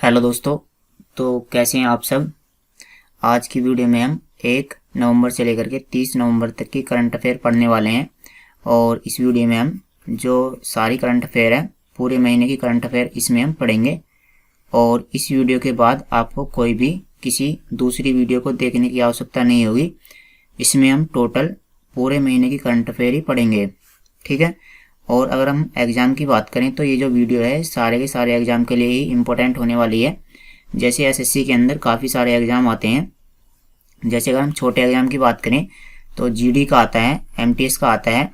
Hello दोस्तों। तो कैसे हैं आप सब। आज की वीडियो में हम 1 नवंबर से लेकर के 30 नवंबर तक की करंट अफेयर पढ़ने वाले हैं। और इस वीडियो में हम जो सारी करंट अफेयर है, पूरे महीने की करंट अफेयर इसमें हम पढ़ेंगे। और इस वीडियो के बाद आपको कोई भी किसी दूसरी वीडियो को देखने की आवश्यकता नहीं होगी। इसमें हम टोटल पूरे महीने की करंट अफेयर ही पढ़ेंगे, ठीक है। और अगर हम एग्ज़ाम की बात करें तो ये जो वीडियो है सारे के सारे एग्ज़ाम के लिए ही इम्पोर्टेंट होने वाली है। जैसे एसएससी के अंदर काफ़ी सारे एग्ज़ाम आते हैं। जैसे अगर हम छोटे एग्ज़ाम की बात करें तो जीडी का आता है, एमटीएस का आता है,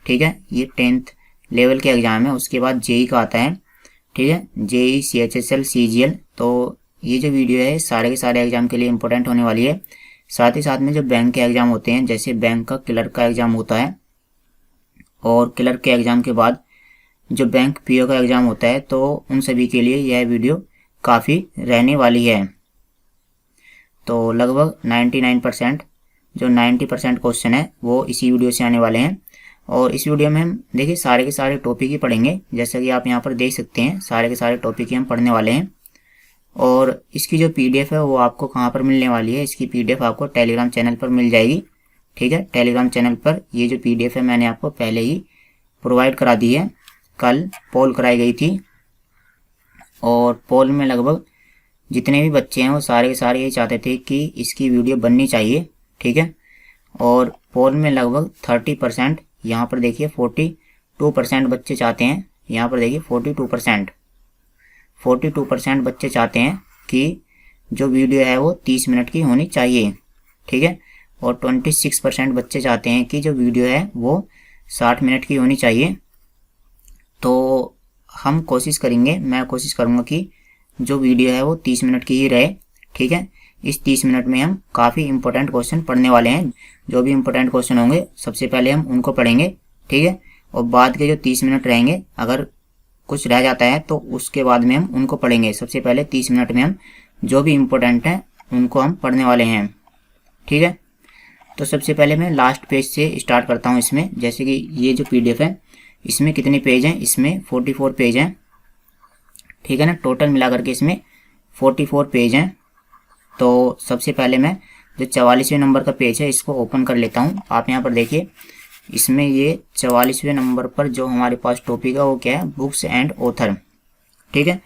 ठीक है, ये 10th लेवल के एग्ज़ाम है। उसके बाद जेई का आता है, ठीक है, जेई, सीएचएसएल, सीजीएल। तो ये जो वीडियो है सारे के सारे एग्ज़ाम के लिए इम्पोर्टेंट होने वाली है। साथ ही साथ में जो बैंक के एग्ज़ाम होते हैं, जैसे बैंक का क्लर्क का एग्ज़ाम होता है, और क्लर्क के एग्ज़ाम के बाद जो बैंक पीओ का एग्ज़ाम होता है, तो उन सभी के लिए यह वीडियो काफ़ी रहने वाली है। तो लगभग 99% जो 90% क्वेश्चन है वो इसी वीडियो से आने वाले हैं। और इस वीडियो में हम देखिए सारे के सारे टॉपिक ही पढ़ेंगे। जैसा कि आप यहाँ पर देख सकते हैं सारे के सारे टॉपिक ही हम पढ़ने वाले हैं। और इसकी जो पीडीएफ है वो आपको कहाँ पर मिलने वाली है, इसकी पीडीएफ आपको टेलीग्राम चैनल पर मिल जाएगी, ठीक है। टेलीग्राम चैनल पर ये जो पीडीएफ है मैंने आपको पहले ही प्रोवाइड करा दी है। कल पोल कराई गई थी और पोल में लगभग जितने भी बच्चे हैं वो सारे के सारे ये चाहते थे कि इसकी वीडियो बननी चाहिए, ठीक है। और पोल में लगभग 30%, यहाँ पर देखिए 42% बच्चे चाहते हैं, यहाँ पर देखिए 42% बच्चे चाहते हैं कि जो वीडियो है वो 30 मिनट की होनी चाहिए, ठीक है। और 26% बच्चे चाहते हैं कि जो वीडियो है वो 60 मिनट की होनी चाहिए। तो हम कोशिश करेंगे, मैं कोशिश करूँगा कि जो वीडियो है वो 30 मिनट की ही रहे, ठीक है। इस 30 मिनट में हम काफ़ी इंपॉर्टेंट क्वेश्चन पढ़ने वाले हैं। जो भी इंपॉर्टेंट क्वेश्चन होंगे सबसे पहले हम उनको पढ़ेंगे, ठीक है। और बाद के जो 30 मिनट रहेंगे, अगर कुछ रह जाता है तो उसके बाद में हम उनको पढ़ेंगे। सबसे पहले 30 मिनट में हम जो भी इम्पोर्टेंट हैं उनको हम पढ़ने वाले हैं, ठीक है। तो सबसे पहले मैं लास्ट पेज से स्टार्ट करता हूँ इसमें। जैसे कि ये जो पीडीएफ है इसमें कितने पेज हैं, इसमें 44 पेज हैं, ठीक है ना। टोटल मिलाकर के इसमें 44 पेज हैं। तो सबसे पहले मैं जो 44वें नंबर का पेज है इसको ओपन कर लेता हूँ। आप यहाँ पर देखिए इसमें ये 44वें नंबर पर जो हमारे पास टॉपिक है वो क्या है, बुक्स एंड ऑथर, ठीक है।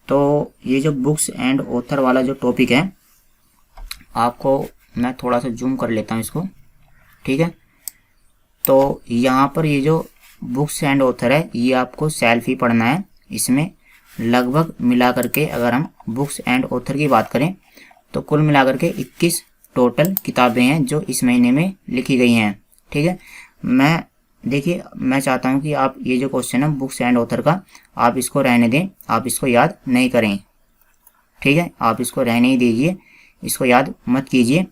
तो ये जो बुक्स एंड ऑथर वाला जो टॉपिक है, आपको मैं थोड़ा सा जूम कर लेता हूँ इसको, ठीक है। तो यहाँ पर ये जो बुक्स एंड ऑथर है ये आपको सेल्फ ही पढ़ना है। इसमें लगभग मिला करके अगर हम बुक्स एंड ऑथर की बात करें तो कुल मिलाकर के 21 टोटल किताबें हैं जो इस महीने में लिखी गई हैं, ठीक है। मैं चाहता हूं कि आप ये जो क्वेश्चन है बुक्स एंड ऑथर का, आप इसको रहने दें, आप इसको याद नहीं करें, ठीक है। आप इसको रहने ही दीजिए, इसको याद मत कीजिए।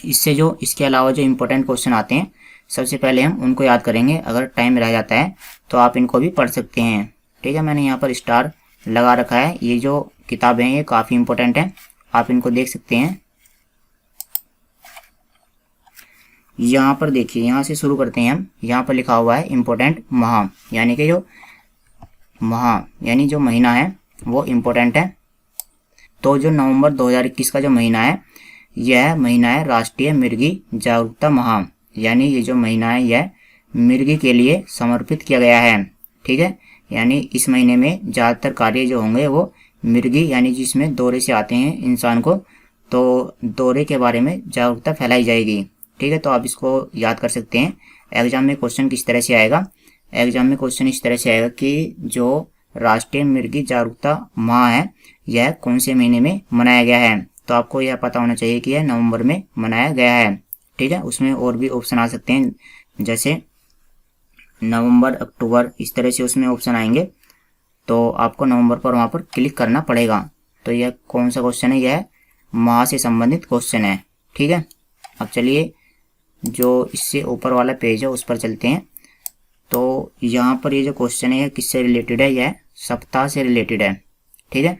इसके अलावा जो इम्पोर्टेंट क्वेश्चन आते हैं सबसे पहले हम उनको याद करेंगे। अगर टाइम रह जाता है तो आप इनको भी पढ़ सकते हैं, ठीक है। मैंने यहाँ पर स्टार लगा रखा है। ये जो किताबें हैं ये काफ़ी इंपॉर्टेंट हैं, आप इनको देख सकते हैं। यहाँ पर देखिए, यहाँ से शुरू करते हैं हम। यहाँ पर लिखा हुआ है इम्पोर्टेंट माह, यानी कि जो महीना है वो इम्पोर्टेंट है। तो जो नवंबर 2021 का जो महीना है यह महीना है राष्ट्रीय मिर्गी जागरूकता माह, यानी ये जो महीना है यह मिर्गी के लिए समर्पित किया गया है, ठीक है। यानी इस महीने में ज़्यादातर कार्य जो होंगे वो मिर्गी यानी जिसमें दौरे से आते हैं इंसान को, तो दौरे के बारे में जागरूकता फैलाई जाएगी, ठीक है। तो आप इसको याद कर सकते हैं। एग्जाम में क्वेश्चन किस तरह से आएगा, एग्जाम में क्वेश्चन इस तरह से आएगा कि जो राष्ट्रीय मिर्गी जागरूकता माह है यह कौन से महीने में मनाया गया है। तो आपको यह पता होना चाहिए कि यह नवंबर में मनाया गया है, ठीक है। उसमें और भी ऑप्शन आ सकते हैं, जैसे नवंबर, अक्टूबर, इस तरह से उसमें ऑप्शन आएंगे। तो आपको नवंबर पर वहाँ पर क्लिक करना पड़ेगा। तो यह कौन सा क्वेश्चन है, यह माह से संबंधित क्वेश्चन है, ठीक है। अब चलिए जो इससे ऊपर वाला पेज है उस पर चलते हैं। तो यहाँ पर ये जो क्वेश्चन है यह किससे रिलेटेड है, यह सप्ताह से रिलेटेड है, ठीक है।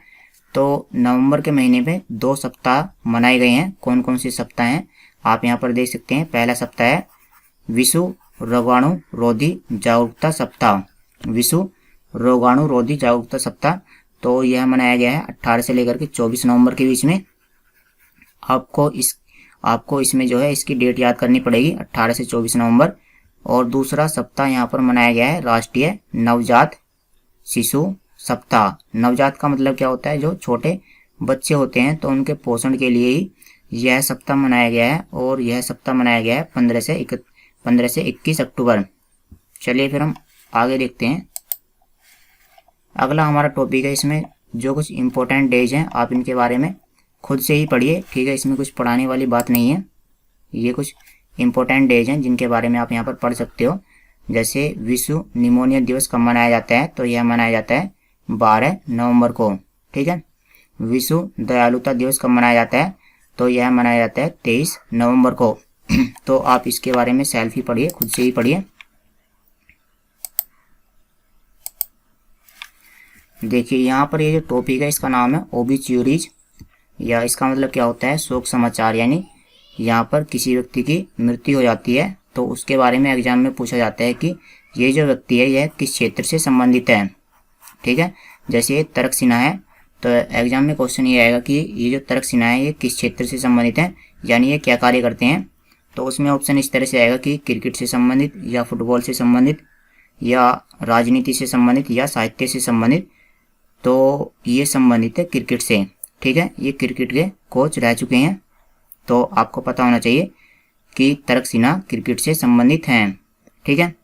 तो नवंबर के महीने में 2 सप्ताह मनाए गए हैं। कौन कौन से सप्ताह हैं आप यहाँ पर देख सकते हैं। पहला सप्ताह है विश्व रोगाणु रोधी जागरूकता सप्ताह, विश्व रोगाणु रोधी जागरूकता सप्ताह। तो यह मनाया गया है 18 से लेकर के 24 नवंबर के बीच में। आपको इसमें जो है इसकी डेट याद करनी पड़ेगी, 18 से 24 नवंबर। और दूसरा सप्ताह यहाँ पर मनाया गया है राष्ट्रीय नवजात शिशु सप्ताह। नवजात का मतलब क्या होता है, जो छोटे बच्चे होते हैं, तो उनके पोषण के लिए ही यह सप्ताह मनाया गया है। और यह सप्ताह मनाया गया है 15 से 21 अक्टूबर। चलिए फिर हम आगे देखते हैं। अगला हमारा टॉपिक है, इसमें जो कुछ इम्पोर्टेंट डेज हैं आप इनके बारे में खुद से ही पढ़िए, ठीक है। इसमें कुछ पढ़ाने वाली बात नहीं है, ये कुछ इम्पोर्टेंट डेज हैं जिनके बारे में आप यहाँ पर पढ़ सकते हो। जैसे विश्व निमोनिया दिवस कब मनाया जाता है, तो यह मनाया जाता है 12 नवंबर को, ठीक है। विश्व दयालुता दिवस कब मनाया जाता है, तो यह मनाया जाता है 23 नवंबर को। तो आप इसके बारे में सेल्फ ही पढ़िए, खुद से ही पढ़िए। देखिए यहाँ पर ये जो टॉपिक है इसका नाम है ओबिच्यूरीज, या इसका मतलब क्या होता है, शोक समाचार। यानी यहाँ पर किसी व्यक्ति की मृत्यु हो जाती है तो उसके बारे में एग्जाम में पूछा जाता है कि ये जो व्यक्ति है यह किस क्षेत्र से संबंधित है, ठीक है। जैसे ये तर्क सिन्हा है, तो एग्जाम में क्वेश्चन ये आएगा कि ये जो तर्क सिन्हा है ये किस क्षेत्र से संबंधित है, यानी ये क्या कार्य करते हैं। तो उसमें ऑप्शन इस तरह से आएगा कि क्रिकेट से संबंधित, या फुटबॉल से संबंधित, या राजनीति से संबंधित, या साहित्य से संबंधित। तो ये संबंधित है क्रिकेट से, ठीक है। ये क्रिकेट के कोच रह चुके हैं, तो आपको पता होना चाहिए कि तर्क सिन्हा क्रिकेट से संबंधित हैं, ठीक है।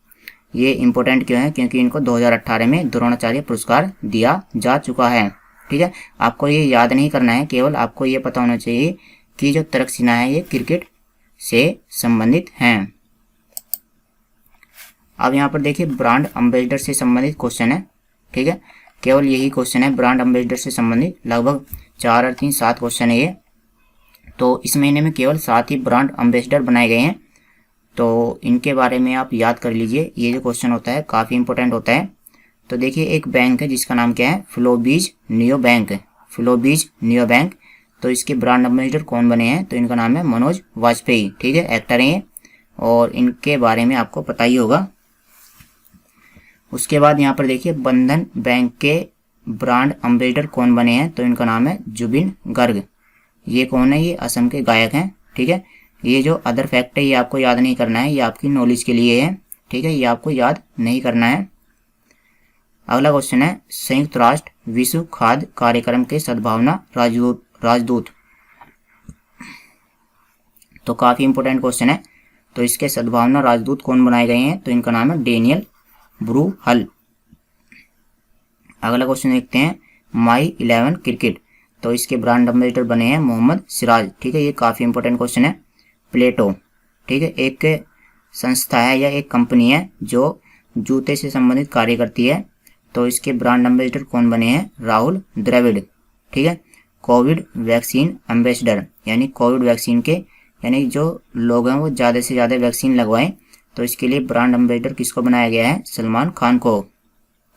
ये इंपॉर्टेंट क्यों है, क्योंकि इनको 2018 में द्रोणाचार्य पुरस्कार दिया जा चुका है, ठीक है। आपको ये याद नहीं करना है, केवल आपको ये पता होना चाहिए कि जो तर्क सिन्हा है ये क्रिकेट से संबंधित हैं। अब यहाँ पर देखिए ब्रांड एम्बेसडर से संबंधित क्वेश्चन है, ठीक है। केवल यही क्वेश्चन है ब्रांड एम्बेसडर से संबंधित, लगभग 4 और 3 7 क्वेश्चन है ये। तो इस महीने में केवल 7 ही ब्रांड एम्बेसडर बनाए गए हैं, तो इनके बारे में आप याद कर लीजिए। ये जो क्वेश्चन होता है काफ़ी इंपॉर्टेंट होता है। तो देखिए एक बैंक है जिसका नाम क्या है, फ्लोबीज नियो बैंक, फ्लोबीज नियो बैंक। तो इसके ब्रांड एम्बेसडर कौन बने हैं, तो इनका नाम है मनोज वाजपेयी, ठीक है, एक्टर हैं ये, और इनके बारे में आपको पता ही होगा। उसके बाद यहाँ पर देखिए बंधन बैंक के ब्रांड एम्बेसडर कौन बने हैं, तो इनका नाम है जुबिन गर्ग। ये कौन है, ये असम के गायक हैं, ठीक है। ये जो अदर फैक्ट है ये आपको याद नहीं करना है, ये आपकी नॉलेज के लिए है, ठीक है, ये आपको याद नहीं करना है। अगला क्वेश्चन है संयुक्त राष्ट्र विश्व खाद्य कार्यक्रम के सद्भावना राजदूत। तो काफी इंपोर्टेंट क्वेश्चन है। तो इसके सद्भावना राजदूत कौन बनाए गए हैं, तो इनका नाम है डेनियल ब्रूहल। अगला क्वेश्चन देखते हैं माई 11 क्रिकेट। तो इसके ब्रांड एम्बेसडर बने हैं मोहम्मद सिराज, ठीक है, ये काफी इंपोर्टेंट क्वेश्चन है। प्लेटो, ठीक है, एक संस्था है या एक कंपनी है जो जूते से संबंधित कार्य करती है। तो इसके ब्रांड एम्बेसडर कौन बने हैं, राहुल द्रविड़, ठीक है। कोविड वैक्सीन एम्बेसडर, यानी कोविड वैक्सीन के, यानी जो लोग हैं वो ज़्यादा से ज़्यादा वैक्सीन लगवाएं, तो इसके लिए ब्रांड एम्बेसडर किसको बनाया गया है, सलमान खान को,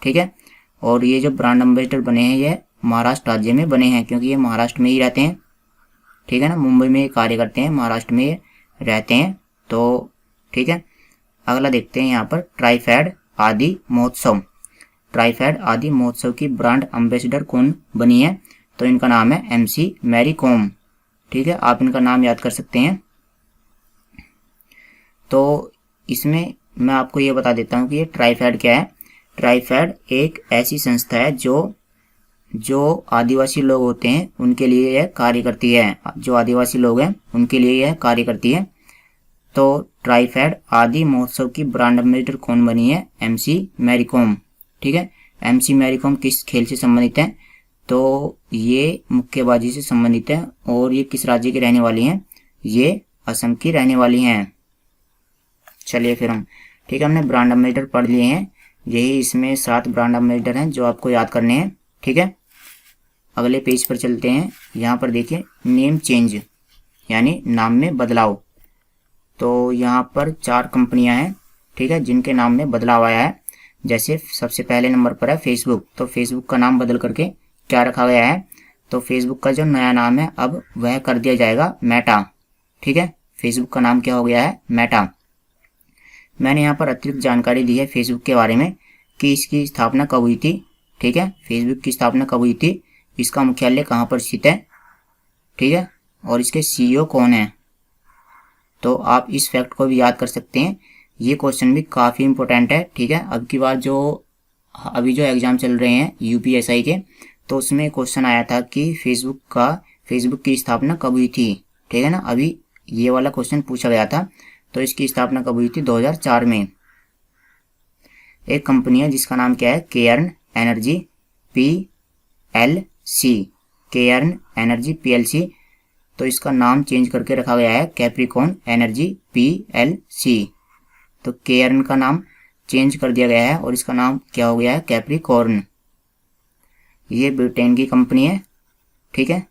ठीक है। और ये जो ब्रांड एम्बेसडर बने हैं ये महाराष्ट्र राज्य में बने हैं, क्योंकि ये महाराष्ट्र में ही रहते हैं, ठीक है ना, मुंबई में ये कार्य करते हैं, महाराष्ट्र में ये रहते हैं, तो ठीक है। अगला देखते हैं यहाँ पर ट्राइफेड आदि महोत्सव। ट्राइफेड आदि महोत्सव की ब्रांड एम्बेसडर कौन बनी है, तो इनका नाम है MC मैरी कॉम, ठीक है, आप इनका नाम याद कर सकते हैं। तो इसमें मैं आपको ये बता देता हूँ कि ये ट्राइफेड क्या है। ट्राइफेड एक ऐसी संस्था है जो आदिवासी लोग होते हैं उनके लिए यह कार्य करती है, जो आदिवासी लोग हैं उनके लिए यह कार्य करती है। तो ट्राइफेड आदि महोत्सव की ब्रांड एम्बेसडर कौन बनी है, MC मैरी कॉम, ठीक है। MC मैरी कॉम किस खेल से संबंधित है, तो ये मुक्केबाजी से संबंधित है। और ये किस राज्य की रहने वाली हैं, ये असम की रहने वाली हैं। चलिए फिर हम, ठीक है, हमने ब्रांड एम्बेसडर पढ़ लिए हैं, यही इसमें 7 ब्रांड एम्बेसडर हैं जो आपको याद करने हैं, ठीक है। अगले पेज पर चलते हैं। यहाँ पर देखिए नेम चेंज, यानी नाम में बदलाव। तो यहाँ पर 4 कंपनियां हैं, ठीक है, जिनके नाम में बदलाव आया है। जैसे सबसे पहले नंबर पर है फेसबुक। तो फेसबुक का नाम बदल करके क्या रखा गया है, तो फेसबुक का जो नया नाम है अब वह कर दिया जाएगा मेटा, ठीक है। फेसबुक का नाम क्या हो गया है, मेटा। मैंने यहाँ पर अतिरिक्त जानकारी दी है फेसबुक के बारे में कि इसकी स्थापना कब हुई थी, ठीक है, फेसबुक की स्थापना कब हुई थी, इसका मुख्यालय कहाँ पर स्थित है, ठीक है, और इसके सीईओ कौन है। तो आप इस फैक्ट को भी याद कर सकते हैं, ये क्वेश्चन भी काफ़ी इंपॉर्टेंट है, ठीक है। अब की बार जो अभी जो एग्जाम चल रहे हैं यूपीएसआई के, तो उसमें क्वेश्चन आया था कि फेसबुक की स्थापना कब हुई थी, ठीक है ना। अभी ये वाला क्वेश्चन पूछा गया था, तो इसकी स्थापना कब हुई थी, 2004 में। एक कंपनी है जिसका नाम क्या है, Cairn energy PLC, Cairn energy PLC, तो इसका नाम चेंज करके रखा गया है कैप्रिकॉर्न एनर्जी पीएलसी। तो केयर्न का नाम चेंज कर दिया गया है और इसका नाम क्या हो गया है, कैप्रिकॉर्न। ये ब्रिटेन की कंपनी है, ठीक है।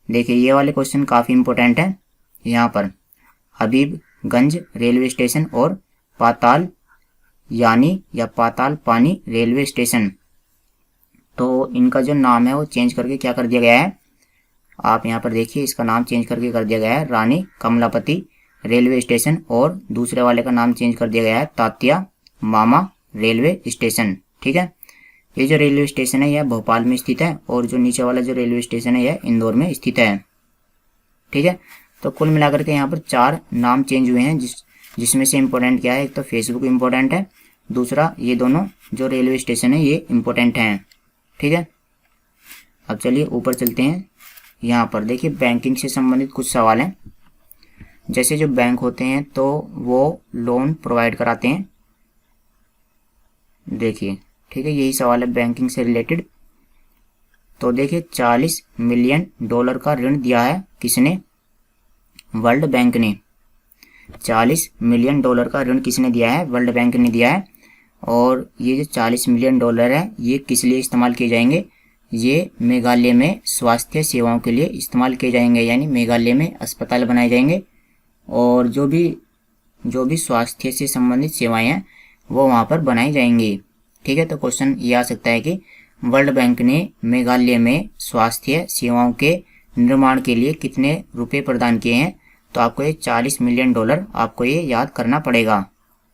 देखिए ये वाले क्वेश्चन काफ़ी इंपॉर्टेंट है। यहाँ पर हबीबगंज रेलवे स्टेशन और पाताल पानी रेलवे स्टेशन, तो इनका जो नाम है वो चेंज करके क्या कर दिया गया है, आप यहाँ पर देखिए, इसका नाम चेंज करके कर दिया गया है रानी कमलापति रेलवे स्टेशन, और दूसरे वाले का नाम चेंज कर दिया गया है तात्या मामा रेलवे स्टेशन, ठीक है। ये जो रेलवे स्टेशन है यह भोपाल में स्थित है, और जो नीचे वाला जो रेलवे स्टेशन है यह इंदौर में स्थित है, ठीक है। तो कुल मिलाकर के यहाँ पर 4 नाम चेंज हुए हैं, जिसमें से इम्पोर्टेंट क्या है, एक तो फेसबुक इम्पोर्टेंट है, दूसरा ये दोनों जो रेलवे स्टेशन है ये इम्पोर्टेंट हैं, ठीक है। अब चलिए ऊपर चलते हैं। यहाँ पर देखिए बैंकिंग से संबंधित कुछ सवाल हैं। जैसे जो बैंक होते हैं तो वो लोन प्रोवाइड कराते हैं, देखिए, ठीक है, यही सवाल है बैंकिंग से रिलेटेड। तो देखिए 40 मिलियन डॉलर का ऋण दिया है किसने, वर्ल्ड बैंक ने। 40 मिलियन डॉलर का ऋण किसने दिया है, वर्ल्ड बैंक ने दिया है। और ये जो 40 मिलियन डॉलर है ये किस लिए इस्तेमाल किए जाएंगे, ये मेघालय में स्वास्थ्य सेवाओं के लिए इस्तेमाल किए जाएंगे, यानी मेघालय में अस्पताल बनाए जाएंगे और जो भी स्वास्थ्य से संबंधित सेवाएं हैं वो वहाँ पर बनाई जाएंगी, ठीक है। तो क्वेश्चन ये आ सकता है कि वर्ल्ड बैंक ने मेघालय में स्वास्थ्य सेवाओं के निर्माण के लिए कितने रुपए प्रदान किए हैं, तो आपको ये 40 मिलियन डॉलर आपको ये याद करना पड़ेगा,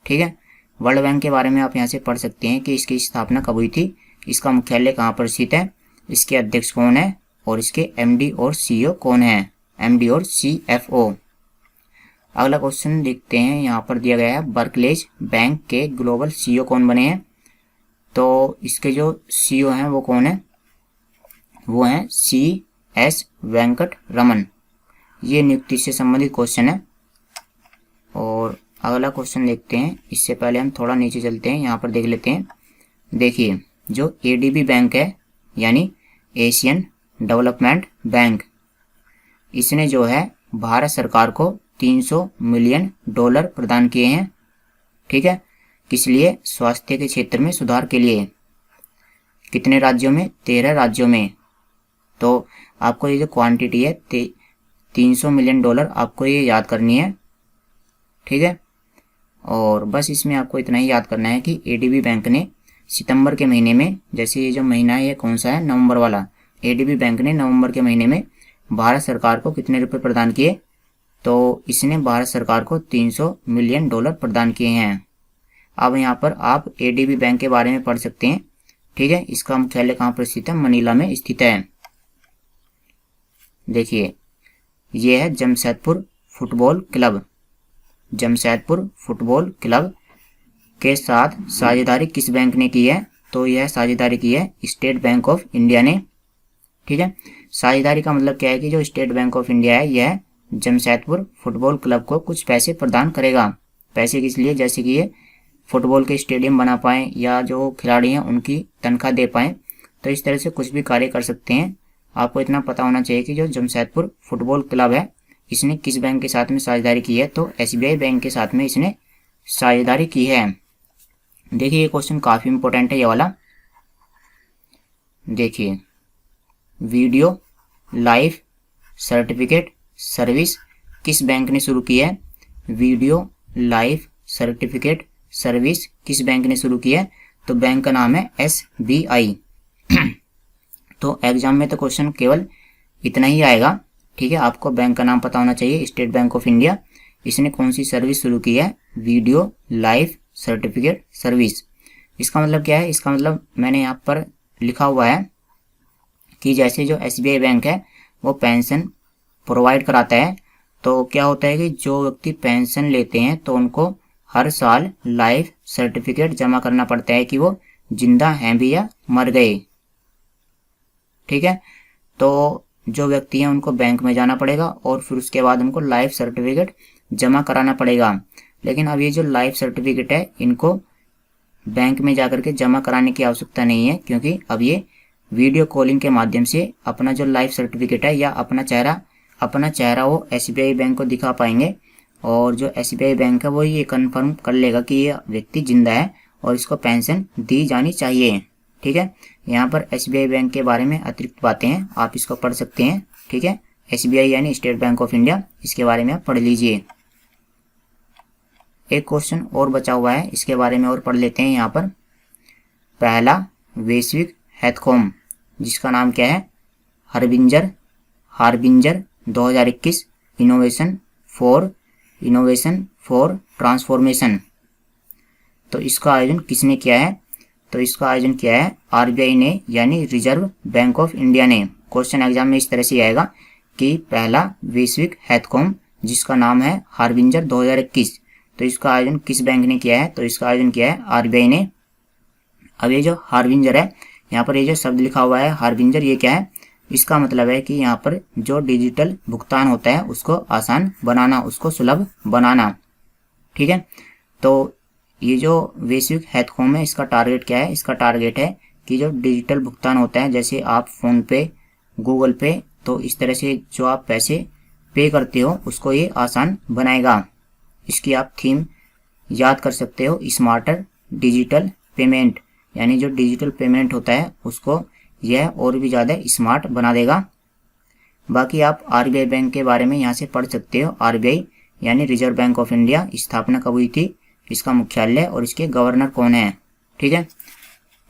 ठीक है। वर्ल्ड बैंक के बारे में आप यहाँ से पढ़ सकते हैं कि इसकी स्थापना कब हुई थी, इसका मुख्यालय कहाँ पर स्थित है, इसके अध्यक्ष कौन है और इसके एमडी और सीईओ कौन है, एमडी और सीएफओ। अगला क्वेश्चन देखते हैं, यहाँ पर दिया गया है बर्कलेज बैंक के ग्लोबल सीईओ कौन बने हैं, तो इसके जो सीईओ हैं वो कौन है, वो हैं CS वेंकट रमन। ये नियुक्ति से संबंधित क्वेश्चन है। और अगला क्वेश्चन देखते हैं, इससे पहले हम थोड़ा नीचे चलते हैं, यहाँ पर देख लेते हैं। देखिए जो ADB बैंक है यानी एशियन डेवलपमेंट बैंक, इसने जो है भारत सरकार को 300 मिलियन डॉलर प्रदान किए हैं, ठीक है। किस लिए, स्वास्थ्य के क्षेत्र में सुधार के लिए। कितने राज्यों में, 13 राज्यों में। तो आपको ये जो क्वांटिटी है 300 मिलियन डॉलर आपको ये याद करनी है, ठीक है। और बस इसमें आपको इतना ही याद करना है कि ADB बैंक ने सितंबर के महीने में, जैसे ये जो महीना है ये कौन सा है, नवंबर वाला, ADB बैंक ने नवंबर के महीने में भारत सरकार को कितने रुपए प्रदान किए, तो इसने भारत सरकार को 300 मिलियन डॉलर प्रदान किए हैं। अब यहाँ पर आप ADB बैंक के बारे में पढ़ सकते हैं, ठीक है। इसका मुख्यालय कहाँ पर स्थित है, मनीला में स्थित है। देखिए ये है Jamshedpur football club. Jamshedpur football club के साथ साझेदारी किस बैंक ने की है, तो यह साझेदारी की है स्टेट बैंक ऑफ इंडिया ने, ठीक है। साझेदारी का मतलब क्या है कि जो स्टेट बैंक ऑफ इंडिया है यह जमशेदपुर फुटबॉल क्लब को कुछ पैसे प्रदान करेगा। पैसे किस लिए, जैसे कि ये फुटबॉल के स्टेडियम बना पाएँ या जो खिलाड़ी हैं उनकी तनख्वाह दे पाएँ, तो इस तरह से कुछ भी कार्य कर सकते हैं। आपको इतना पता होना चाहिए कि जो जमशेदपुर फुटबॉल क्लब है इसने किस बैंक के साथ में साझेदारी की है, तो SBI बैंक के साथ में इसने साझेदारी की है। देखिए ये क्वेश्चन काफ़ी इंपॉर्टेंट है ये वाला। देखिए वीडियो लाइफ सर्टिफिकेट सर्विस किस बैंक ने शुरू की है, वीडियो लाइफ सर्टिफिकेट सर्विस किस बैंक ने शुरू की है, तो बैंक का नाम है SBI। तो एग्जाम में तो क्वेश्चन केवल इतना ही आएगा, ठीक है। आपको बैंक का नाम पता होना चाहिए, स्टेट बैंक ऑफ इंडिया। इसने कौन सी सर्विस शुरू की है, वीडियो लाइफ सर्टिफिकेट सर्विस। इसका मतलब क्या है, इसका मतलब मैंने यहाँ पर लिखा हुआ है कि जैसे जो SBI बैंक है वो पेंशन प्रोवाइड कराता है, तो क्या होता है कि जो व्यक्ति पेंशन लेते हैं तो उनको हर साल लाइफ सर्टिफिकेट जमा करना पड़ता है कि वो जिंदा हैं भी या मर गए। ठीक है, तो जो व्यक्ति हैं उनको बैंक में जाना पड़ेगा और फिर उसके बाद उनको लाइफ सर्टिफिकेट जमा कराना पड़ेगा। लेकिन अब ये जो लाइफ सर्टिफिकेट है इनको बैंक में जाकर के जमा कराने की आवश्यकता नहीं है, क्योंकि अब ये वीडियो कॉलिंग के माध्यम से अपना जो लाइफ सर्टिफिकेट है या अपना चेहरा वो SBI बैंक को दिखा पाएंगे, और जो SBI बैंक है वो ये कंफर्म कर लेगा कि ये व्यक्ति जिंदा है और इसको पेंशन दी जानी चाहिए। ठीक है, यहाँ पर SBI बैंक के बारे में अतिरिक्त बातें हैं, आप इसको पढ़ सकते हैं। ठीक है, SBI यानी स्टेट बैंक ऑफ इंडिया, इसके बारे में आप पढ़ लीजिए। एक क्वेश्चन और बचा हुआ है, इसके बारे में और पढ़ लेते हैं। यहाँ पर पहला वैश्विक हैकाथॉन जिसका नाम क्या है, हार्बिंजर 2021 इनोवेशन फॉर ट्रांसफॉर्मेशन। तो इसका आयोजन किसने किया है, तो इसका आयोजन किया है RBI ने, यानी रिजर्व बैंक ऑफ इंडिया ने। क्वेश्चन एग्जाम में इस तरह से आएगा कि पहला वैश्विक हैकाथॉन जिसका नाम है हार्बिंजर 2021, तो इसका आयोजन किस बैंक ने किया है, तो इसका आयोजन किया है RBI ने। अब ये जो हार्बिंजर है, यहाँ पर ये जो शब्द लिखा हुआ है हार्बिंजर, ये क्या है, इसका मतलब है कि यहाँ पर जो डिजिटल भुगतान होता है उसको आसान बनाना, उसको सुलभ बनाना। ठीक है, तो ये जो वैश्विक हैकाथॉन है इसका टारगेट क्या है, इसका टारगेट है कि जो डिजिटल भुगतान होता है, जैसे आप फोन पे, गूगल पे, तो इस तरह से जो आप पैसे पे करते हो उसको ये आसान बनाएगा। इसकी आप थीम याद कर सकते हो, स्मार्टर डिजिटल पेमेंट, यानी जो डिजिटल पेमेंट होता है उसको यह और भी ज़्यादा स्मार्ट बना देगा। बाकी आप RBI बैंक के बारे में यहाँ से पढ़ सकते हो। RBI यानी रिजर्व बैंक ऑफ इंडिया, स्थापना कब हुई थी, इसका मुख्यालय और इसके गवर्नर कौन है। ठीक है,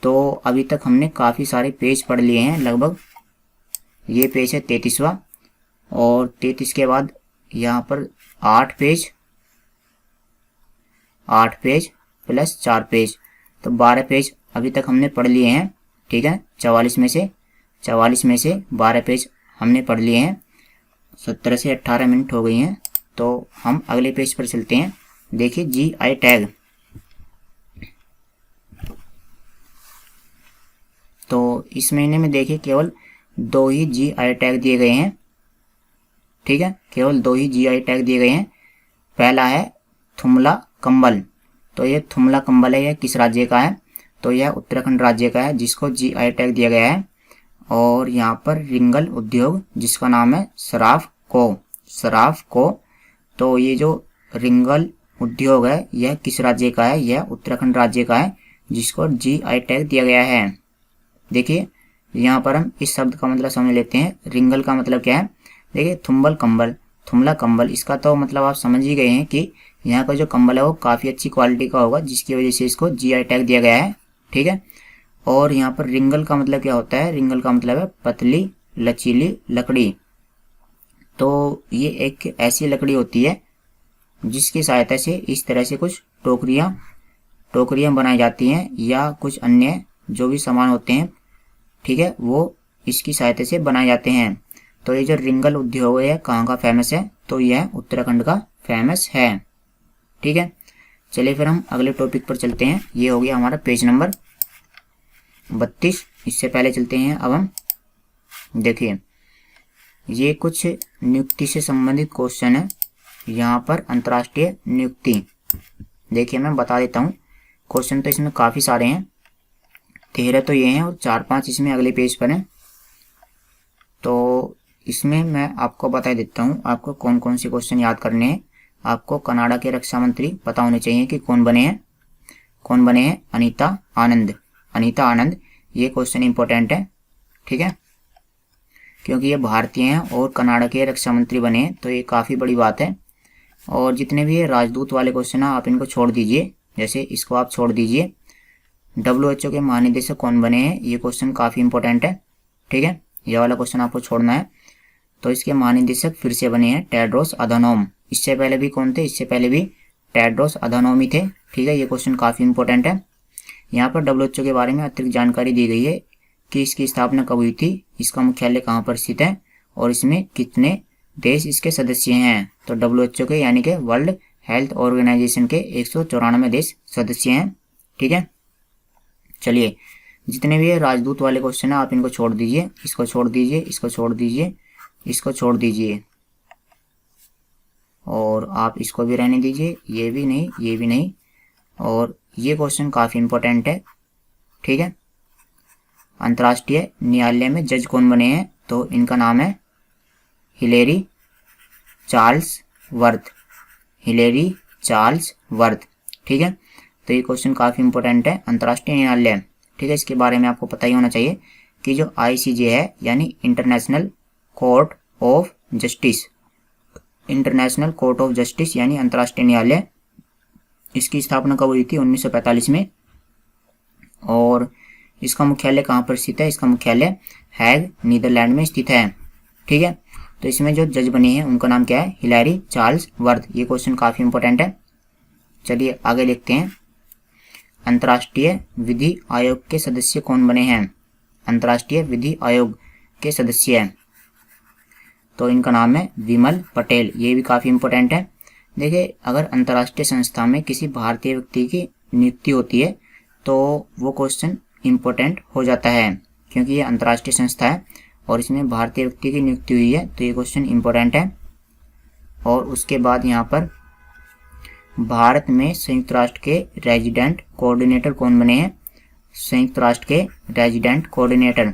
तो अभी तक हमने काफ़ी सारे पेज पढ़ लिए हैं, लगभग ये पेज है 33वां, और 33 के बाद यहाँ पर 8 पेज प्लस 4 पेज, तो 12 पेज अभी तक हमने पढ़ लिए हैं। ठीक है, 44 में से 12 पेज हमने पढ़ लिए हैं। 17 से 18 मिनट हो गई हैं, तो हम अगले पेज पर चलते हैं। देखिए GI टैग, तो इस महीने में देखिए केवल 2 ही GI टैग दिए गए हैं। ठीक है, केवल 2 ही GI टैग दिए गए हैं। पहला है थुमला कंबल, तो ये थुमला कंबल है, यह किस राज्य का है, तो यह उत्तराखंड राज्य का है जिसको GI टैग दिया गया है। और यहाँ पर रिंगल उद्योग जिसका नाम है सराफ को, तो ये जो रिंगल उद्योग है यह किस राज्य का है, यह उत्तराखंड राज्य का है जिसको GI टैग दिया गया है। देखिए यहाँ पर हम इस शब्द का मतलब समझ लेते हैं। रिंगल का मतलब क्या है, देखिए थुमला कंबल, इसका तो मतलब आप समझ ही गए हैं कि यहाँ का जो कंबल है वो काफ़ी अच्छी क्वालिटी का होगा, जिसकी वजह से इसको GI टैग दिया गया है। ठीक है, और यहाँ पर रिंगल का मतलब क्या होता है, रिंगल का मतलब है पतली लचीली लकड़ी। तो ये एक ऐसी लकड़ी होती है जिसकी सहायता से इस तरह से कुछ टोकरियाँ बनाई जाती हैं, या कुछ अन्य जो भी सामान होते हैं, ठीक है, वो इसकी सहायता से बनाए जाते हैं। तो ये जो रिंगल उद्योग है कहाँ का फेमस है, तो यह उत्तराखंड का फेमस है। ठीक है, चलिए फिर हम अगले टॉपिक पर चलते हैं। ये हो गया हमारा पेज नंबर 32। इससे पहले चलते हैं अब हम, देखिए ये कुछ नियुक्ति से संबंधित क्वेश्चन है। यहाँ पर अंतर्राष्ट्रीय नियुक्ति, देखिए मैं बता देता हूँ, क्वेश्चन तो इसमें काफ़ी सारे हैं, 13 तो ये हैं और 4-5 इसमें अगले पेज पर हैं। तो इसमें मैं आपको बता देता हूँ आपको कौन कौन से क्वेश्चन याद करने हैं। आपको कनाडा के रक्षा मंत्री पता होने चाहिए कि कौन बने हैं, अनीता आनंद। ये क्वेश्चन इंपॉर्टेंट है। ठीक है, क्योंकि ये भारतीय हैं और कनाडा के रक्षा मंत्री बने हैं, तो ये काफ़ी बड़ी बात है। और जितने भी ये राजदूत वाले क्वेश्चन हैं आप इनको छोड़ दीजिए, जैसे इसको आप छोड़ दीजिए। WHO के महानिदेशक कौन बने हैं, ये क्वेश्चन काफ़ी इंपॉर्टेंट है। ठीक है, ये वाला क्वेश्चन आपको छोड़ना है। तो इसके महानिदेशक फिर से बने हैं टेड्रोस अधानोम। इससे पहले भी कौन थे, इससे पहले भी टेड्रोस अधानोम ही थे। ठीक है, ये क्वेश्चन काफ़ी इंपॉर्टेंट है। यहाँ पर डब्ल्यूएचओ के बारे में अतिरिक्त जानकारी दी गई है कि इसकी स्थापना कब हुई थी, इसका मुख्यालय कहाँ पर स्थित है और इसमें कितने देश इसके सदस्य हैं। तो डब्ल्यूएचओ के यानी कि वर्ल्ड हेल्थ ऑर्गेनाइजेशन के 194 देश सदस्य हैं। ठीक है, चलिए जितने भी राजदूत वाले क्वेश्चन है आप इनको छोड़ दीजिए, इसको छोड़ दीजिए, इसको छोड़ दीजिए, इसको छोड़ दीजिए और आप इसको भी रहने दीजिए, ये भी नहीं, ये भी नहीं। और ये क्वेश्चन काफ़ी इंपॉर्टेंट है। ठीक है, अंतर्राष्ट्रीय न्यायालय में जज कौन बने हैं, तो इनका नाम है Hillary Charles worth, Hillary Charles worth. ठीक है, तो ये क्वेश्चन काफ़ी इंपॉर्टेंट है, अंतर्राष्ट्रीय न्यायालय। ठीक है, इसके बारे में आपको पता ही होना चाहिए कि जो आईसीजे है यानी international court of justice, international court of justice यानी अंतर्राष्ट्रीय न्यायालय, इसकी स्थापना कब हुई थी, 1945 में। और इसका मुख्यालय कहाँ पर स्थित है, इसका मुख्यालय हैग नीदरलैंड में स्थित है। ठीक है, तो इसमें जो जज बने हैं उनका नाम क्या है, हिलेरी चार्ल्स वर्थ। ये क्वेश्चन काफ़ी इंपॉर्टेंट है। चलिए आगे देखते हैं, अंतर्राष्ट्रीय विधि आयोग के सदस्य कौन बने हैं, अंतर्राष्ट्रीय विधि आयोग के सदस्य हैं तो इनका नाम है विमल पटेल। ये भी काफ़ी इंपॉर्टेंट है। देखिए, अगर अंतर्राष्ट्रीय संस्था में किसी भारतीय व्यक्ति की नियुक्ति होती है तो वो क्वेश्चन इम्पोर्टेंट हो जाता है, क्योंकि ये अंतर्राष्ट्रीय संस्था है और इसमें भारतीय व्यक्ति की नियुक्ति हुई है, तो ये क्वेश्चन इम्पोर्टेंट है। और उसके बाद यहाँ पर भारत में संयुक्त राष्ट्र के रेजिडेंट कोऑर्डिनेटर कौन बने हैं, संयुक्त राष्ट्र के रेजिडेंट कोऑर्डिनेटर,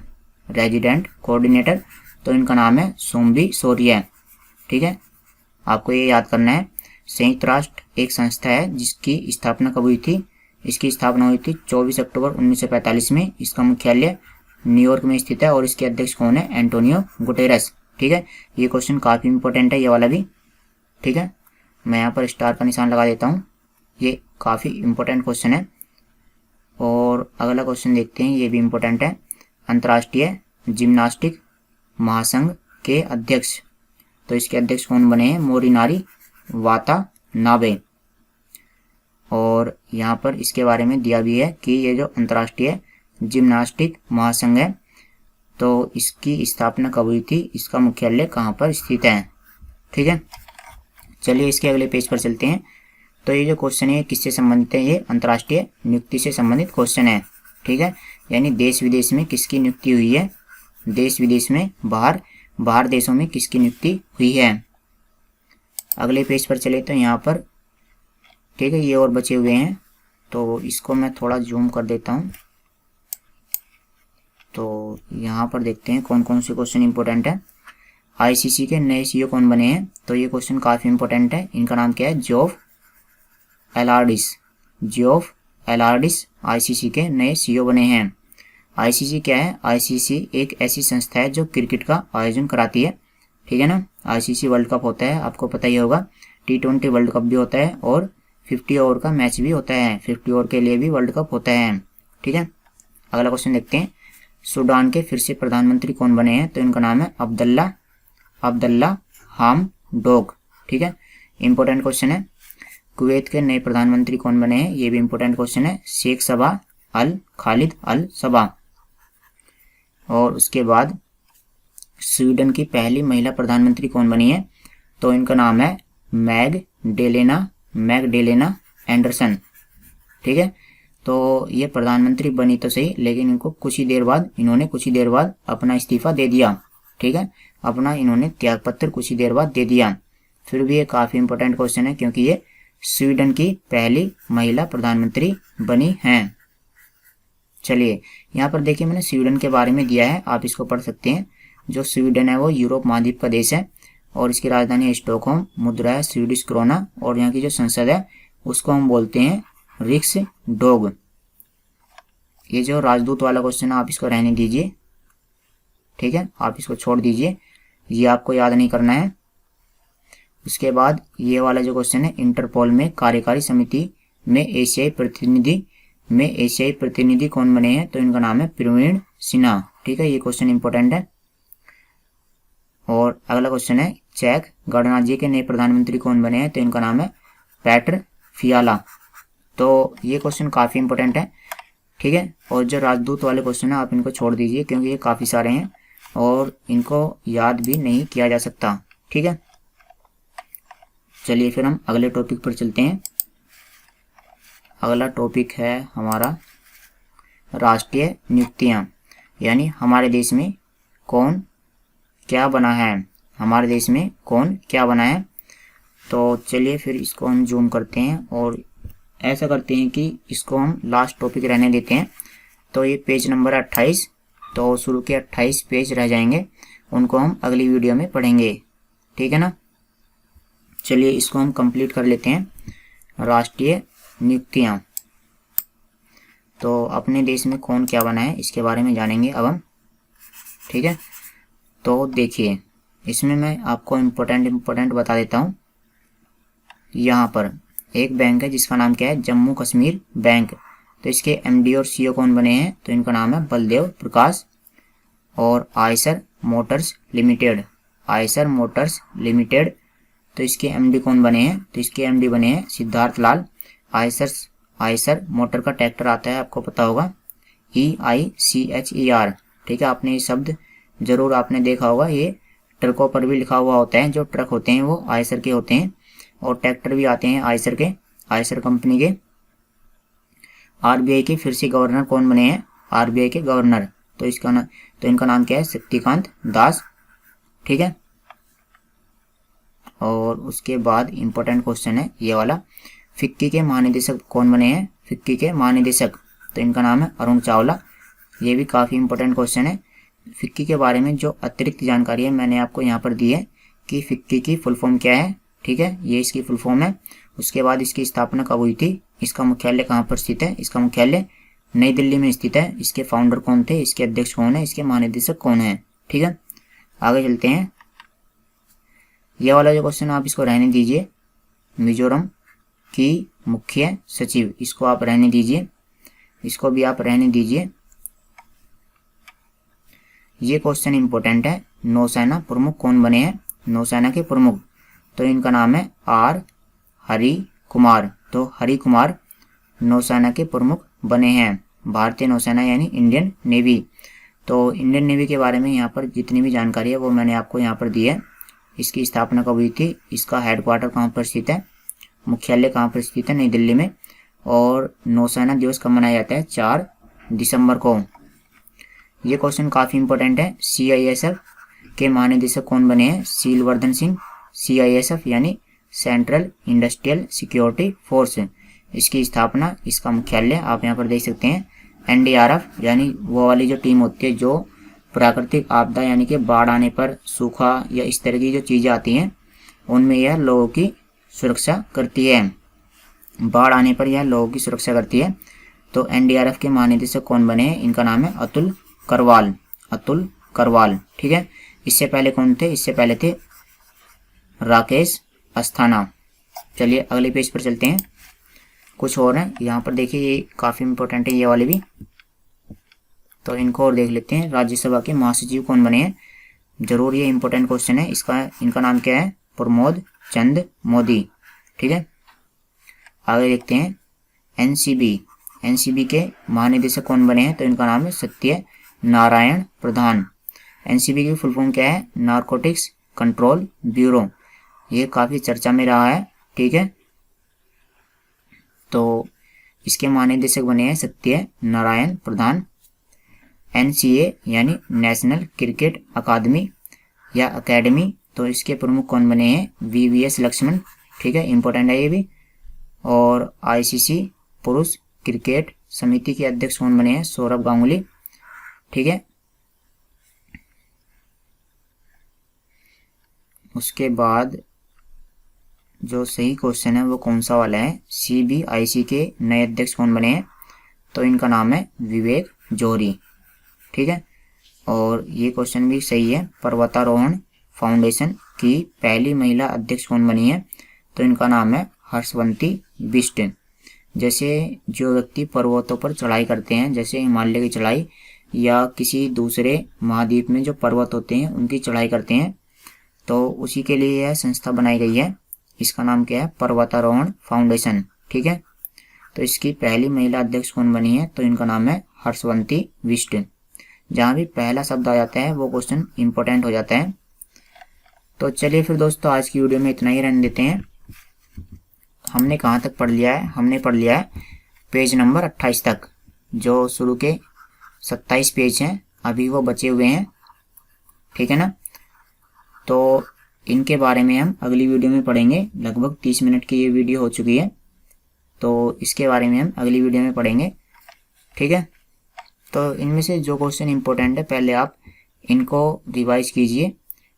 तो इनका नाम है सोम्बी सोरिया। ठीक है, आपको ये याद करना है। संयुक्त राष्ट्र एक संस्था है जिसकी स्थापना कब हुई थी, इसकी स्थापना हुई थी 24 अक्टूबर 1945 में। इसका मुख्यालय न्यूयॉर्क में स्थित है और इसके अध्यक्ष कौन है, एंटोनियो गुटेरेस। ठीक है, ये क्वेश्चन काफ़ी इंपॉर्टेंट है, ये वाला भी। ठीक है, मैं यहाँ पर स्टार का निशान लगा देता हूँ, ये काफ़ी इंपॉर्टेंट क्वेश्चन है। और अगला क्वेश्चन देखते हैं, ये भी इंपॉर्टेंट है। अंतर्राष्ट्रीय जिम्नास्टिक महासंघ के अध्यक्ष, तो इसके अध्यक्ष कौन बने हैं, मोरिनारी वातानाबे। और यहाँ पर इसके बारे में दिया भी है कि ये जो अंतर्राष्ट्रीय जिम्नास्टिक महासंघ है तो इसकी स्थापना कब हुई थी, इसका मुख्यालय कहाँ पर स्थित है। ठीक है, चलिए इसके अगले पेज पर चलते हैं। तो ये जो क्वेश्चन है किससे संबंधित है, ये अंतर्राष्ट्रीय नियुक्ति से संबंधित क्वेश्चन है। ठीक है, यानी देश विदेश में किसकी नियुक्ति हुई है, देश विदेश में बाहर देशों में किसकी नियुक्ति हुई है। अगले पेज पर चले तो यहाँ पर, ठीक है, ये और बचे हुए हैं तो इसको मैं थोड़ा जूम कर देता हूँ। तो यहाँ पर देखते हैं कौन कौन से क्वेश्चन इंपॉर्टेंट है। आईसीसी के नए सीईओ कौन बने हैं, तो ये क्वेश्चन काफ़ी इंपॉर्टेंट है। इनका नाम क्या है, जॉफ एलार्डिस आईसीसी के नए सीईओ बने हैं। आईसीसी क्या है, आईसीसी एक ऐसी संस्था है जो क्रिकेट का आयोजन कराती है। ठीक है ना, आईसीसी वर्ल्ड कप होता है, आपको पता ही होगा। T20 वर्ल्ड कप भी होता है और 50 ओवर का मैच भी होता है, 50 ओवर के लिए भी वर्ल्ड कप होता है। ठीक है, अगला क्वेश्चन देखते हैं। सूडान के फिर से प्रधानमंत्री कौन बने हैं, तो इनका नाम है अब्दुल्ला हमडोक। ठीक है, इंपॉर्टेंट क्वेश्चन है। कुवैत के नए प्रधानमंत्री कौन बने हैं, ये भी इंपॉर्टेंट क्वेश्चन है, शेख सबा अल खालिद अल सबा। और उसके बाद स्वीडन की पहली महिला प्रधानमंत्री कौन बनी है, तो इनका नाम है मैगडेलेना एंडरसन। ठीक है, तो ये प्रधानमंत्री बनी तो सही, लेकिन इन्होंने कुछ ही देर बाद अपना इस्तीफा दे दिया। ठीक है, अपना इन्होंने त्यागपत्र कुछ ही देर बाद दे दिया। फिर भी ये काफ़ी इंपॉर्टेंट क्वेश्चन है क्योंकि ये स्वीडन की पहली महिला प्रधानमंत्री बनी हैं। चलिए यहाँ पर देखिए, मैंने स्वीडन के बारे में दिया है, आप इसको पढ़ सकते हैं। जो स्वीडन है वो यूरोप महाद्वीप का देश है और इसकी राजधानी है स्टॉकहोम, मुद्रा है स्वीडिश क्रोना और यहाँ की जो संसद है उसको हम बोलते हैं रिक्सडॉग। ये जो राजदूत वाला क्वेश्चन है आप इसको रहने दीजिए। ठीक है, आप इसको छोड़ दीजिए, ये आपको याद नहीं करना है। उसके बाद ये वाला जो क्वेश्चन है, इंटरपोल में कार्यकारी समिति में एशियाई प्रतिनिधि कौन बने हैं, तो इनका नाम है प्रवीण सिन्हा। ठीक है, ये क्वेश्चन इंपॉर्टेंट है। और अगला क्वेश्चन है, चेक गणराज्य के नए प्रधानमंत्री कौन बने हैं, तो इनका नाम है पेट्र फियाला। तो ये क्वेश्चन काफ़ी इंपॉर्टेंट है। ठीक है। और जो राजदूत वाले क्वेश्चन है आप इनको छोड़ दीजिए, क्योंकि ये काफ़ी सारे हैं और इनको याद भी नहीं किया जा सकता, ठीक है। चलिए फिर हम अगले टॉपिक पर चलते हैं। अगला टॉपिक है हमारा राष्ट्रीय नियुक्तियां, यानी हमारे देश में कौन क्या बना है, हमारे देश में कौन क्या बना है। तो चलिए फिर इसको हम जूम करते हैं और ऐसा करते हैं कि इसको हम लास्ट टॉपिक रहने देते हैं। तो ये पेज नंबर 28, तो शुरू के 28 पेज रह जाएंगे, उनको हम अगली वीडियो में पढ़ेंगे, ठीक है ना। चलिए इसको हम कंप्लीट कर लेते हैं। राष्ट्रीय नियुक्तियां, तो अपने देश में कौन क्या बना है इसके बारे में जानेंगे अब हम, ठीक है। तो देखिए इसमें मैं आपको इम्पोर्टेंट बता देता हूँ। यहाँ पर एक बैंक है जिसका नाम क्या है, जम्मू कश्मीर बैंक। तो इसके एमडी और सीईओ कौन बने हैं, तो इनका नाम है बलदेव प्रकाश। और Eicher motors limited, Eicher motors limited, तो इसके एमडी कौन बने हैं, तो इसके एमडी बने हैं सिद्धार्थ लाल। आयसर मोटर का ट्रैक्टर आता है, आपको पता होगा, EICHER, ठीक है। आपने ये शब्द जरूर आपने देखा होगा, ये ट्रकों पर भी लिखा हुआ होता है। जो ट्रक होते हैं वो आयसर के होते हैं और ट्रैक्टर भी आते हैं आयसर के, आयसर कंपनी के। आरबीआई के फिर से गवर्नर कौन बने हैं, आरबीआई के गवर्नर, तो इनका नाम क्या है, शक्तिकांत दास, ठीक है। और उसके बाद इंपॉर्टेंट क्वेश्चन है ये वाला, फिक्की के महानिदेशक कौन बने हैं, फिक्की के महानिदेशक, तो इनका नाम है अरुण चावला। ये भी काफ़ी इंपॉर्टेंट क्वेश्चन है। फिक्की के बारे में जो अतिरिक्त जानकारी है मैंने आपको यहाँ पर दी है कि फिक्की की फुल फॉर्म क्या है, ठीक है, ये इसकी फुल फॉर्म है। उसके बाद इसकी स्थापना कब हुई थी, इसका मुख्यालय कहाँ पर स्थित है, इसका मुख्यालय नई दिल्ली में स्थित है। इसके फाउंडर कौन थे, इसके अध्यक्ष कौन है, इसके महानिदेशक कौन है, ठीक है। आगे चलते हैं। ये वाला जो क्वेश्चन आप इसको रहने दीजिए, मिजोरम की मुख्य सचिव, इसको आप रहने दीजिए, इसको भी आप रहने दीजिए। ये क्वेश्चन इंपॉर्टेंट है। नौसेना प्रमुख कौन बने हैं, नौसेना के प्रमुख, तो इनका नाम है आर हरि कुमार। तो हरि कुमार नौसेना के प्रमुख बने हैं, भारतीय नौसेना यानी इंडियन नेवी। तो इंडियन नेवी के बारे में यहाँ पर जितनी भी जानकारी है वो मैंने आपको यहाँ पर दी है। इसकी स्थापना कब हुई थी, इसका हेडक्वार्टर कहाँ पर स्थित है, मुख्यालय कहाँ पर स्थित है, नई दिल्ली में। और नौसेना दिवस कब मनाया जाता है, 4 दिसंबर को। ये क्वेश्चन काफ़ी इंपॉर्टेंट है। CISF के महानिदेशक कौन बने हैं, शीलवर्धन सिंह। CISF यानी सेंट्रल इंडस्ट्रियल सिक्योरिटी फोर्स, इसकी स्थापना, इसका मुख्यालय आप यहाँ पर देख सकते हैं। NDRF यानी वो वाली जो टीम होती है जो प्राकृतिक आपदा यानी कि बाढ़ आने पर, सूखा या इस तरह की जो चीज़ें आती हैं उनमें यह लोगों की सुरक्षा करती है, बाढ़ आने पर यह लोगों की सुरक्षा करती है। तो NDRF के महानिदेशक कौन बने हैं, इनका नाम है अतुल करवाल, अतुल करवाल, ठीक है। इससे पहले कौन थे, इससे पहले थे राकेश अस्थाना। चलिए अगले पेज पर चलते हैं। कुछ और है यहाँ पर, देखिए ये काफ़ी इंपॉर्टेंट है ये वाले भी, तो इनको और देख लेते हैं। राज्यसभा के महासचिव कौन बने हैं, जरूर ये इंपॉर्टेंट क्वेश्चन है। इनका नाम क्या है, प्रमोद चंद मोदी, ठीक है। आगे देखते हैं। एनसीबी के महानिदेशक कौन बने हैं, तो इनका नाम है सत्य नारायण प्रधान। एनसीबी की फुल फॉर्म क्या है, नारकोटिक्स कंट्रोल ब्यूरो। ये काफ़ी चर्चा में रहा है, ठीक है। तो इसके महानिदेशक बने हैं सत्य नारायण प्रधान। NCA यानी नेशनल क्रिकेट अकादमी या अकेडमी, तो इसके प्रमुख कौन बने हैं, VVS लक्ष्मण, ठीक है, इंपॉर्टेंट है ये भी। और ICC पुरुष क्रिकेट समिति के अध्यक्ष कौन बने हैं, सौरभ गांगुली, ठीक है। उसके बाद जो सही क्वेश्चन है वो कौन सा वाला है, CBIC के नए अध्यक्ष कौन बने हैं, तो इनका नाम है विवेक जौहरी, ठीक है। और ये क्वेश्चन भी सही है। पर्वतारोहण फाउंडेशन की पहली महिला अध्यक्ष कौन बनी है, तो इनका नाम है हर्षवंती बिष्ट। जैसे जो व्यक्ति पर्वतों पर चढ़ाई करते हैं, जैसे हिमालय की चढ़ाई या किसी दूसरे महाद्वीप में जो पर्वत होते हैं उनकी चढ़ाई करते हैं, तो उसी के लिए यह संस्था बनाई गई है। इसका नाम क्या है, पर्वतारोहण फाउंडेशन, ठीक है। तो इसकी पहली महिला अध्यक्ष कौन बनी है, तो इनका नाम है हर्षवंती बिष्ट। जहाँ भी पहला शब्द आ जाता है वो क्वेश्चन इंपॉर्टेंट हो जाता है। तो चलिए फिर दोस्तों आज की वीडियो में इतना ही रहने देते हैं। हमने कहाँ तक पढ़ लिया है, हमने पढ़ लिया है पेज नंबर 28 तक। जो शुरू के 27 पेज हैं अभी वो बचे हुए हैं, ठीक है ना। तो इनके बारे में हम अगली वीडियो में पढ़ेंगे। लगभग 30 मिनट की ये वीडियो हो चुकी है, तो इसके बारे में हम अगली वीडियो में पढ़ेंगे, ठीक है। तो इनमें से जो क्वेश्चन इंपॉर्टेंट है पहले आप इनको रिवाइज कीजिए,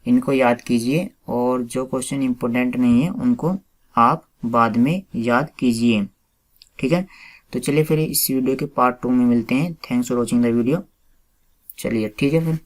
इनको याद कीजिए, और जो क्वेश्चन इंपॉर्टेंट नहीं है उनको आप बाद में याद कीजिए, ठीक है। तो चलिए फिर इस वीडियो के पार्ट 2 में मिलते हैं। Thanks for watching the video. चलिए ठीक है फिर।